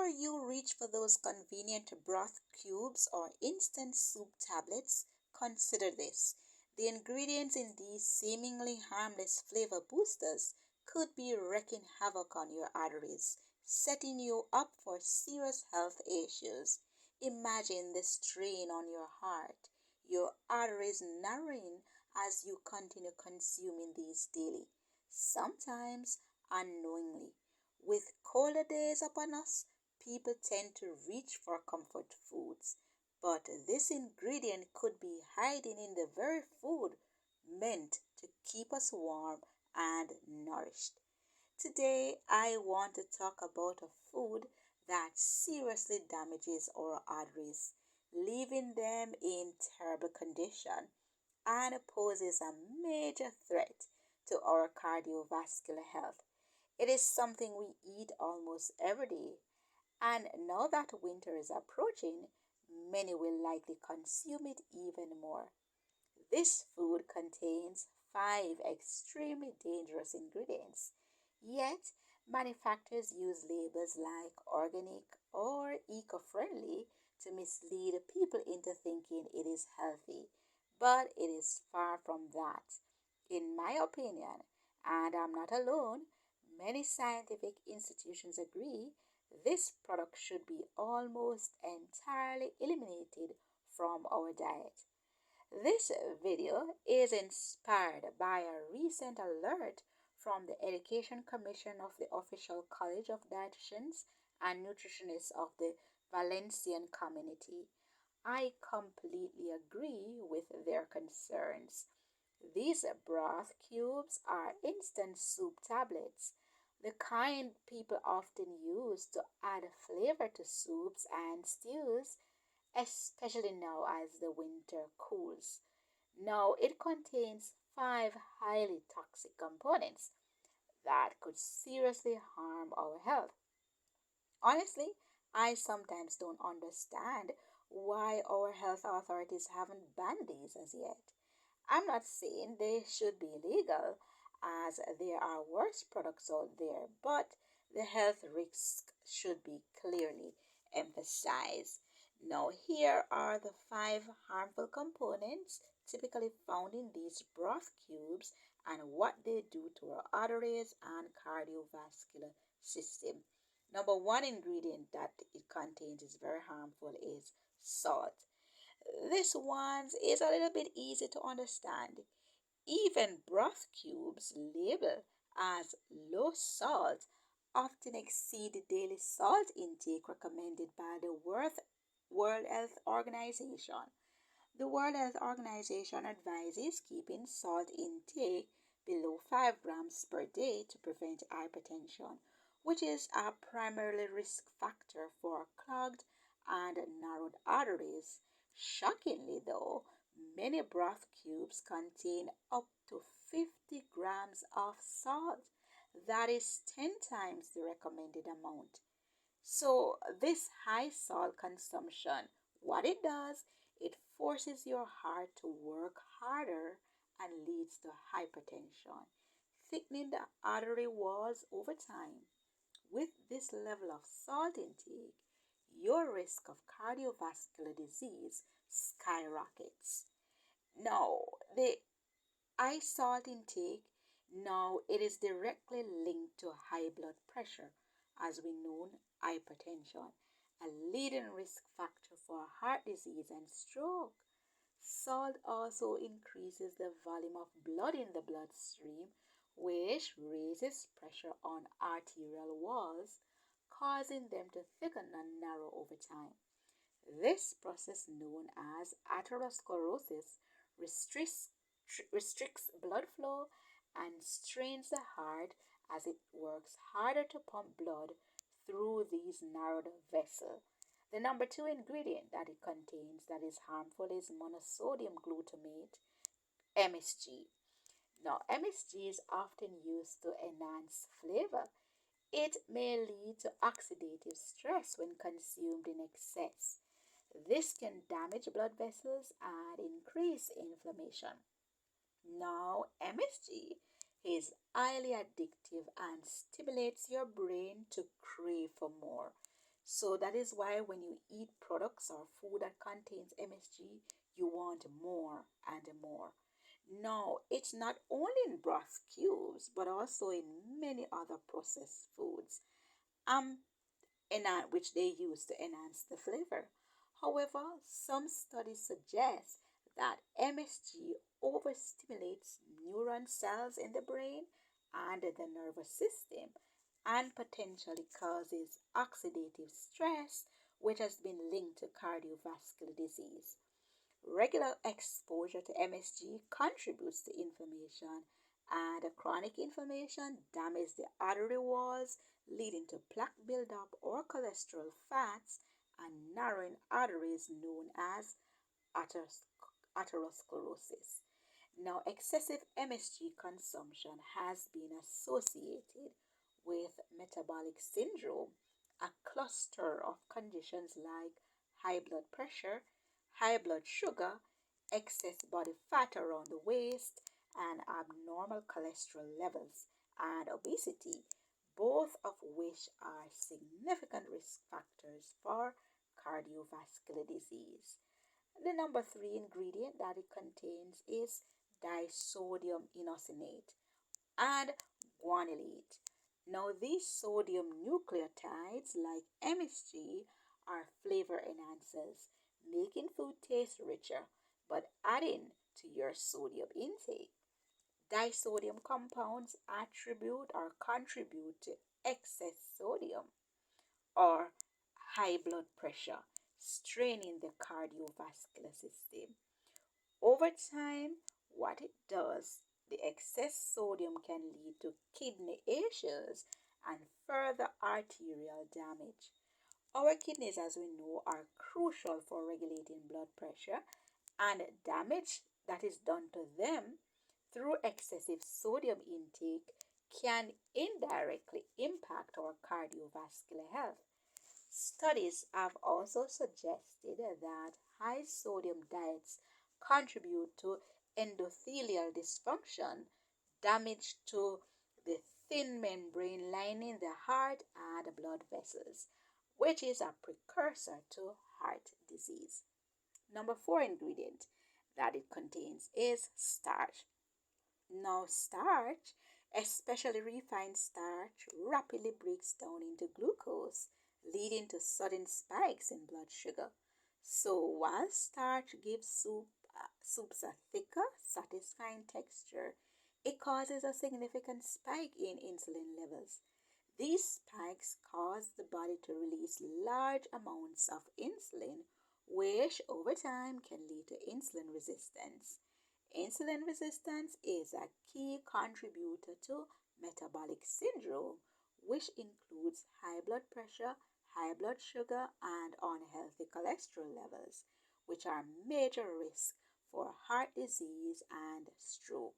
Before you reach for those convenient broth cubes or instant soup tablets, consider this. The ingredients in these seemingly harmless flavor boosters could be wreaking havoc on your arteries, setting you up for serious health issues. Imagine the strain on your heart, your arteries narrowing as you continue consuming these daily, sometimes unknowingly. With colder days upon us, people tend to reach for comfort foods, but this ingredient could be hiding in the very food meant to keep us warm and nourished. Today, I want to talk about a food that seriously damages our arteries, leaving them in terrible condition and poses a major threat to our cardiovascular health. It is something we eat almost every day, and now that winter is approaching, many will likely consume it even more. This food contains five extremely dangerous ingredients, yet manufacturers use labels like organic or eco friendly to mislead people into thinking it is healthy. But it is far from that. In my opinion, and I'm not alone, many scientific institutions agree this product should be almost entirely eliminated from our diet. This video is inspired by a recent alert from the Education Commission of the Official College of Dietitians and Nutritionists of the Valencian Community. I completely agree with their concerns. These broth cubes are instant soup tablets, the kind people often use to add flavor to soups and stews, especially now as the winter cools. Now, it contains five highly toxic components that could seriously harm our health. Honestly, I sometimes don't understand why our health authorities haven't banned these as yet. I'm not saying they should be illegal, as there are worse products out there, but the health risks should be clearly emphasized. Now, here are the five harmful components typically found in these broth cubes and what they do to our arteries and cardiovascular system. Number one ingredient that it contains is very harmful is salt. This one is a little bit easy to understand. Even broth cubes labeled as low salt often exceed the daily salt intake recommended by the World Health Organization. The World Health Organization advises keeping salt intake below 5 grams per day to prevent hypertension, which is a primary risk factor for clogged and narrowed arteries. Shockingly, though, many broth cubes contain up to 50 grams of salt. That is 10 times the recommended amount. So, this high salt consumption, what it does, it forces your heart to work harder and leads to hypertension, thickening the artery walls over time. With this level of salt intake, your risk of cardiovascular disease skyrockets. Now, the high salt intake, now it is directly linked to high blood pressure, as we know hypertension, a leading risk factor for heart disease and stroke. Salt also increases the volume of blood in the bloodstream, which raises pressure on arterial walls, causing them to thicken and narrow over time. This process, known as arteriosclerosis, restricts, restricts blood flow and strains the heart as it works harder to pump blood through these narrowed vessels. The number two ingredient that it contains that is harmful is monosodium glutamate, MSG. Now, MSG is often used to enhance flavor. It may lead to oxidative stress when consumed in excess. This can damage blood vessels and increase inflammation. Now, MSG is highly addictive and stimulates your brain to crave for more. So that is why when you eat products or food that contains MSG, you want more and more. No, it's not only in broth cubes, but also in many other processed foods. Um, which they use to enhance the flavor. However, some studies suggest that MSG overstimulates neuron cells in the brain and the nervous system and potentially causes oxidative stress, which has been linked to cardiovascular disease. Regular exposure to MSG contributes to inflammation, and chronic inflammation damages the artery walls, leading to plaque buildup or cholesterol fats and narrowing arteries known as arteriosclerosis. Now, excessive MSG consumption has been associated with metabolic syndrome, a cluster of conditions like high blood pressure, high blood sugar, excess body fat around the waist, and abnormal cholesterol levels, and obesity, both of which are significant risk factors for cardiovascular disease. The number three ingredient that it contains is disodium inosinate and guanylate. Now, these sodium nucleotides, like MSG, are flavor enhancers, making food taste richer, but adding to your sodium intake. Disodium compounds attribute or contribute to excess sodium or high blood pressure, straining the cardiovascular system. Over time, what it does, the excess sodium can lead to kidney issues and further arterial damage. Our kidneys, as we know, are crucial for regulating blood pressure, and damage that is done to them through excessive sodium intake can indirectly impact our cardiovascular health. Studies have also suggested that high sodium diets contribute to endothelial dysfunction, damage to the thin membrane lining the heart and blood vessels, which is a precursor to heart disease. Number four ingredient that it contains is starch. Now, starch, especially refined starch, rapidly breaks down into glucose, leading to sudden spikes in blood sugar. So, while starch gives soups a thicker, satisfying texture, it causes a significant spike in insulin levels. These spikes cause the body to release large amounts of insulin, which over time can lead to insulin resistance. Insulin resistance is a key contributor to metabolic syndrome, which includes high blood pressure, high blood sugar, and unhealthy cholesterol levels, which are major risks for heart disease and stroke.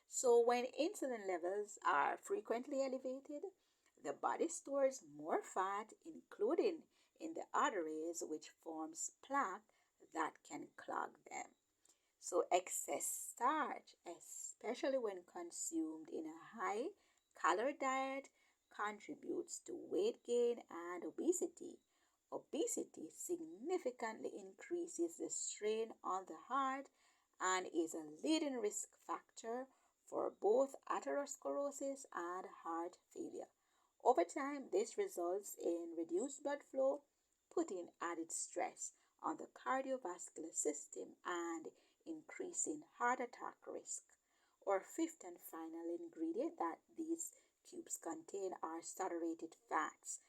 So, when insulin levels are frequently elevated, the body stores more fat, including in the arteries, which forms plaque that can clog them. So, excess starch, especially when consumed in a high calorie diet, contributes to weight gain and obesity. Obesity significantly increases the strain on the heart and is a leading risk factor for both atherosclerosis and heart failure. Over time, this results in reduced blood flow, putting added stress on the cardiovascular system and increasing heart attack risk. Our fifth and final ingredient that these cubes contain are saturated fats.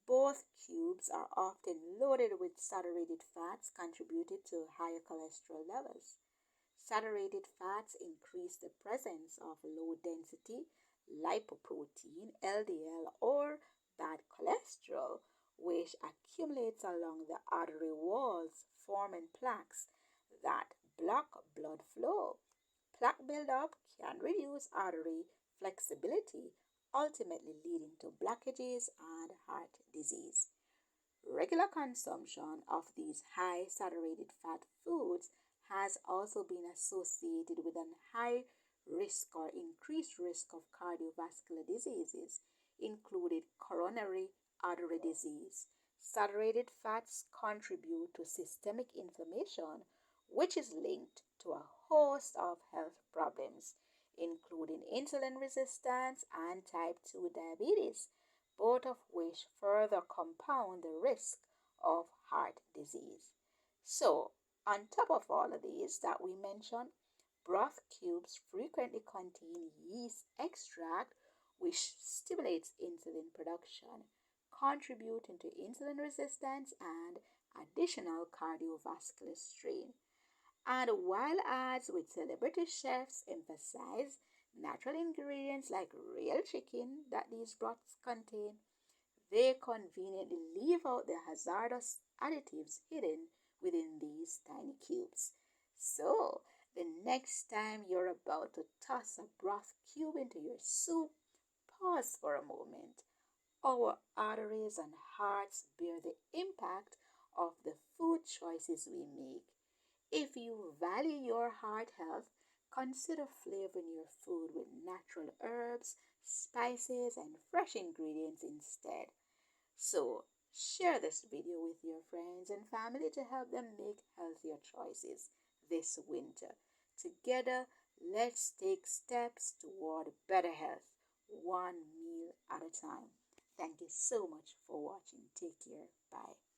Both cubes are often loaded with saturated fats, contributing to higher cholesterol levels. Saturated fats increase the presence of low density lipoprotein, LDL, or bad cholesterol, which accumulates along the artery walls, forming plaques that block blood flow. Plaque buildup can reduce artery flexibility, ultimately leading to blockages and heart disease. Regular consumption of these high saturated fat foods has also been associated with a high risk or increased risk of cardiovascular diseases, including coronary artery disease, Saturated fats contribute to systemic inflammation, which is linked to a host of health problems, including insulin resistance and type 2 diabetes, both of which further compound the risk of heart disease. So, on top of all of these that we mentioned, broth cubes frequently contain yeast extract, which stimulates insulin production, contributing to insulin resistance and additional cardiovascular strain. And while ads with celebrity chefs emphasize natural ingredients like real chicken that these broths contain, they conveniently leave out the hazardous additives hidden within these tiny cubes. So, the next time you're about to toss a broth cube into your soup, pause for a moment. Our arteries and hearts bear the impact of the food choices we make. If you value your heart health, consider flavoring your food with natural herbs, spices, and fresh ingredients instead. So, share this video with your friends and family to help them make healthier choices this winter. Together, let's take steps toward better health, one meal at a time. Thank you so much for watching. Take care. Bye.